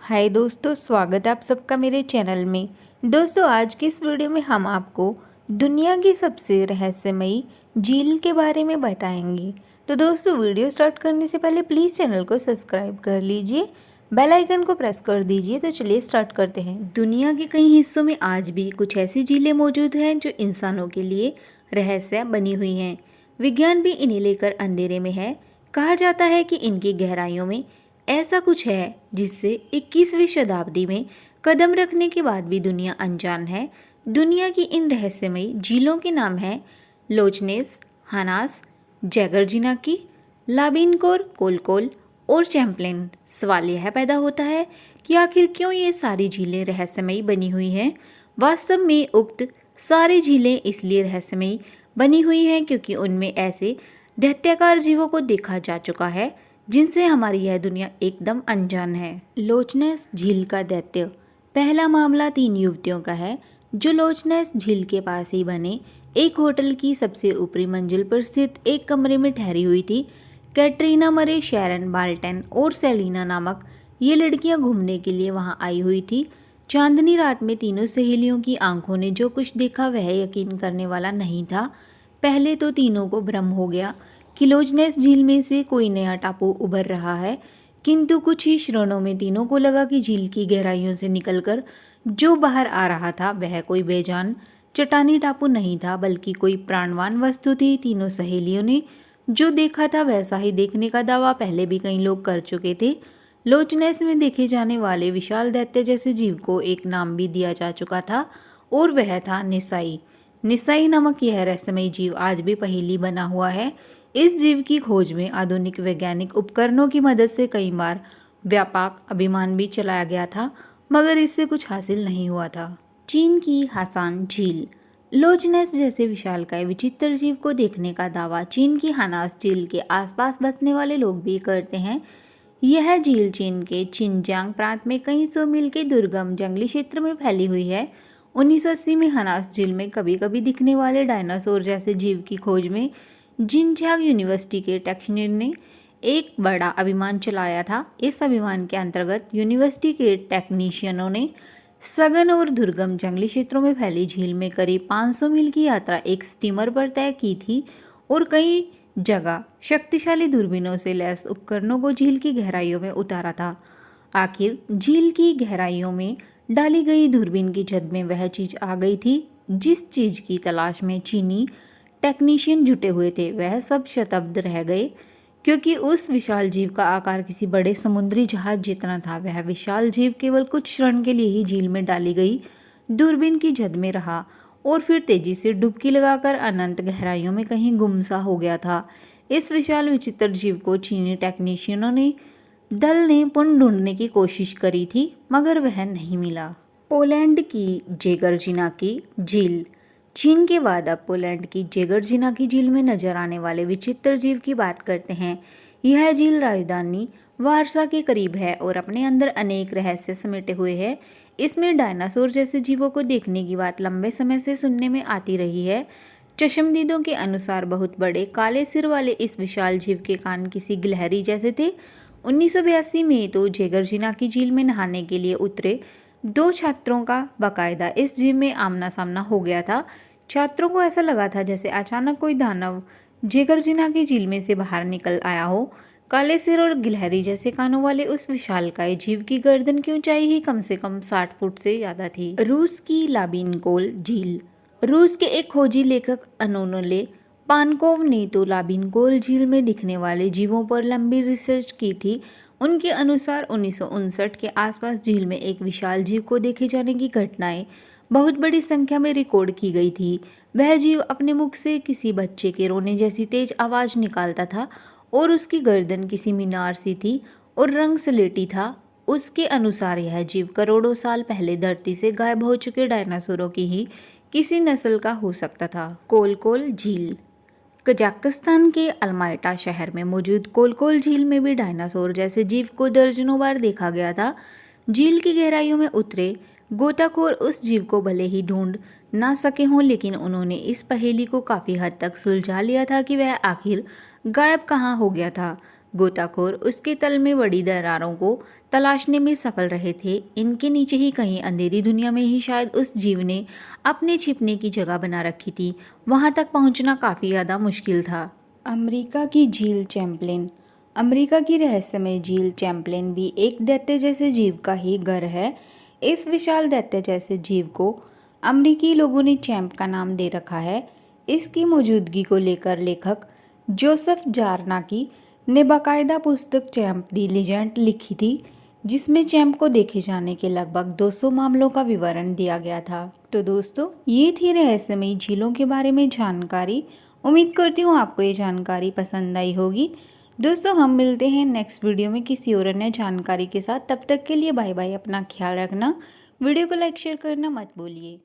हाय दोस्तों, स्वागत है आप सबका मेरे चैनल में। दोस्तों, आज की इस वीडियो में हम आपको दुनिया की सबसे रहस्यमयी झील के बारे में बताएंगे। तो दोस्तों, वीडियो स्टार्ट करने से पहले प्लीज़ चैनल को सब्सक्राइब कर लीजिए, बेल आइकन को प्रेस कर दीजिए। तो चलिए स्टार्ट करते हैं। दुनिया के कई हिस्सों में आज भी कुछ ऐसी झीलें मौजूद हैं जो इंसानों के लिए रहस्य बनी हुई हैं। विज्ञान भी इन्हें लेकर अंधेरे में है। कहा जाता है कि इनकी गहराइयों में ऐसा कुछ है जिससे 21वीं शताब्दी में कदम रखने के बाद भी दुनिया अनजान है। दुनिया की इन रहस्यमयी झीलों के नाम हैं लोचनेस, हानास, जैगरजिनाकी, लाबिनकोर, कोलकोल और चैम्पलेन। सवाल यह पैदा होता है कि आखिर क्यों ये सारी झीलें रहस्यमयी बनी हुई हैं। वास्तव में उक्त सारी झीलें इसलिए रहस्यमयी बनी हुई हैं क्योंकि उनमें ऐसे दैत्याकार जीवों को देखा जा चुका है जिनसे हमारी यह दुनिया एकदम अनजान है। लोचनेस झील का दैत्य। पहला मामला 3 युवतियों का है जो लोचनेस झील के पास ही बने एक होटल की सबसे ऊपरी मंजिल पर स्थित एक कमरे में ठहरी हुई थी। कैटरीना मरे, शैरन बाल्टन और सेलिना नामक ये लड़कियां घूमने के लिए वहां आई हुई थी। चांदनी रात में तीनों सहेलियों की आंखों ने जो कुछ देखा वह यकीन करने वाला नहीं था। पहले तो तीनों को भ्रम हो गया कि लोचनेस झील में से कोई नया टापू उभर रहा है, किंतु कुछ ही क्षणों में तीनों को लगा कि झील की गहराइयों से निकलकर जो बाहर आ रहा था वह कोई बेजान चट्टानी टापू नहीं था, बल्कि कोई प्राणवान वस्तु थी। तीनों सहेलियों ने जो देखा था वैसा ही देखने का दावा पहले भी कई लोग कर चुके थे। लोचनेस में देखे जाने वाले विशाल दैत्य जैसे जीव को एक नाम भी दिया जा चुका था और वह था निसाई। निसाई नामक यह रहस्यमयी जीव आज भी पहेली बना हुआ है। इस जीव की खोज में आधुनिक वैज्ञानिक उपकरणों की मदद से कई बार व्यापक अभियान भी चलाया गया था, मगर इससे कुछ हासिल नहीं हुआ था। चीन की हासान झील। लोचनेस जैसे विशालकाय विचित्र जीव को देखने का दावा चीन की हानास झील के आसपास बसने वाले लोग भी करते हैं। यह झील चीन के छिंजियांग प्रांत में कई सौ मील के दुर्गम जंगली क्षेत्र में फैली हुई है। 1980 में हानास झील में कभी कभी दिखने वाले डायनासोर जैसे जीव की खोज में जिनझांग यूनिवर्सिटी के टेक्नीशियन ने एक बड़ा अभियान चलाया था। इस अभियान के अंतर्गत यूनिवर्सिटी के टेक्नीशियनों ने सघन और दुर्गम जंगली क्षेत्रों में फैली झील में करीब 500 मील की यात्रा एक स्टीमर पर तय की थी और कई जगह शक्तिशाली दूरबीनों से लैस उपकरणों को झील की गहराइयों में उतारा था। आखिर झील की गहराइयों में डाली गई दूरबीन की छत में वह चीज आ गई थी जिस चीज की तलाश में चीनी टेक्नीशियन जुटे हुए थे। वह सब शतब्द रह गए क्योंकि उस विशाल जीव का आकार किसी बड़े समुद्री जहाज जितना था। वह विशाल जीव केवल कुछ क्षण के लिए ही झील में डाली गई दूरबीन की जद में रहा और फिर तेजी से डुबकी लगाकर अनंत गहराइयों में कहीं गुमसा हो गया था। इस विशाल विचित्र जीव को चीनी टेक्नीशियनों ने दल ने पुनः ढूंढने की कोशिश करी थी, मगर वह नहीं मिला। पोलैंड की जेगरजिनाकी झील। चीन के बाद अब पोलैंड की जेगरजिनाकी झील में नजर आने वाले विचित्र जीव की बात करते हैं। यह झील राजधानी वारसा के करीब है और अपने अंदर अनेक रहस्य समेटे हुए है। इसमें डायनासोर जैसे जीवों को देखने की बात लंबे समय से सुनने में आती रही है। चश्मदीदों के अनुसार बहुत बड़े काले सिर वाले इस विशाल जीव के कान किसी गिलहरी जैसे थे। 1982 में तो जेगरजिनाकी झील में नहाने के लिए उतरे 2 छात्रों का बाकायदा इस झील में आमना सामना हो गया था। छात्रों को ऐसा लगा था जैसे अचानक कोई दानव जेगरजिनाकी झील में से बाहर निकल आया हो। काले सिर और गिलहरी जैसे कानों वाले उस विशालकाय जीव की गर्दन की ऊंचाई ही कम से कम 60 फुट से ज्यादा थी। रूस की लाबिनकोल झील। रूस के एक खोजी लेखक अनोनोले पानकोव ने तो लाबिनकोल झील में दिखने वाले जीवों पर लंबी रिसर्च की थी। उनके अनुसार 1959 के आसपास झील में एक विशाल जीव को देखे जाने की घटनाएं बहुत बड़ी संख्या में रिकॉर्ड की गई थी। वह जीव अपने मुख से किसी बच्चे के रोने जैसी तेज आवाज निकालता था और उसकी गर्दन किसी मीनार सी थी और रंग स्लेटी था। उसके अनुसार यह जीव करोड़ों साल पहले धरती से गायब हो चुके डायनासोरों की ही किसी नस्ल का हो सकता था। कोलकोल झील। कजाकिस्तान के अल्माटा शहर में मौजूद कोलकोल झील में भी डायनासोर जैसे जीव को दर्जनों बार देखा गया था। झील की गहराइयों में उतरे गोताखोर उस जीव को भले ही ढूंढ ना सके हों, लेकिन उन्होंने इस पहेली को काफी हद तक सुलझा लिया था कि वह आखिर गायब कहाँ हो गया था। गोताखोर उसके तल में बड़ी दरारों को तलाशने में सफल रहे थे। इनके नीचे ही कहीं अंधेरी दुनिया में ही शायद उस जीव ने अपने छिपने की जगह बना रखी थी। वहां तक पहुंचना काफ़ी ज़्यादा मुश्किल था। अमेरिका की झील चैंपलिन। अमेरिका की रहस्यमय झील चैंपलिन भी एक दैत्य जैसे जीव का ही घर है। इस विशाल दैत्य जैसे जीव को अमेरिकी लोगों ने चैंप का नाम दे रखा है। इसकी मौजूदगी को लेकर लेखक जोसेफ जारनाकी ने बाकायदा पुस्तक चैंप दी लीजेंड लिखी थी, जिसमें चैंप को देखे जाने के लगभग 200 मामलों का विवरण दिया गया था। तो दोस्तों, ये थी रहस्यमयी झीलों के बारे में जानकारी। उम्मीद करती हूँ आपको ये जानकारी पसंद आई होगी। दोस्तों, हम मिलते हैं नेक्स्ट वीडियो में किसी और नए जानकारी के साथ। तब तक के लिए बाय बाय। अपना ख्याल रखना। वीडियो को लाइक शेयर करना मत भूलिए।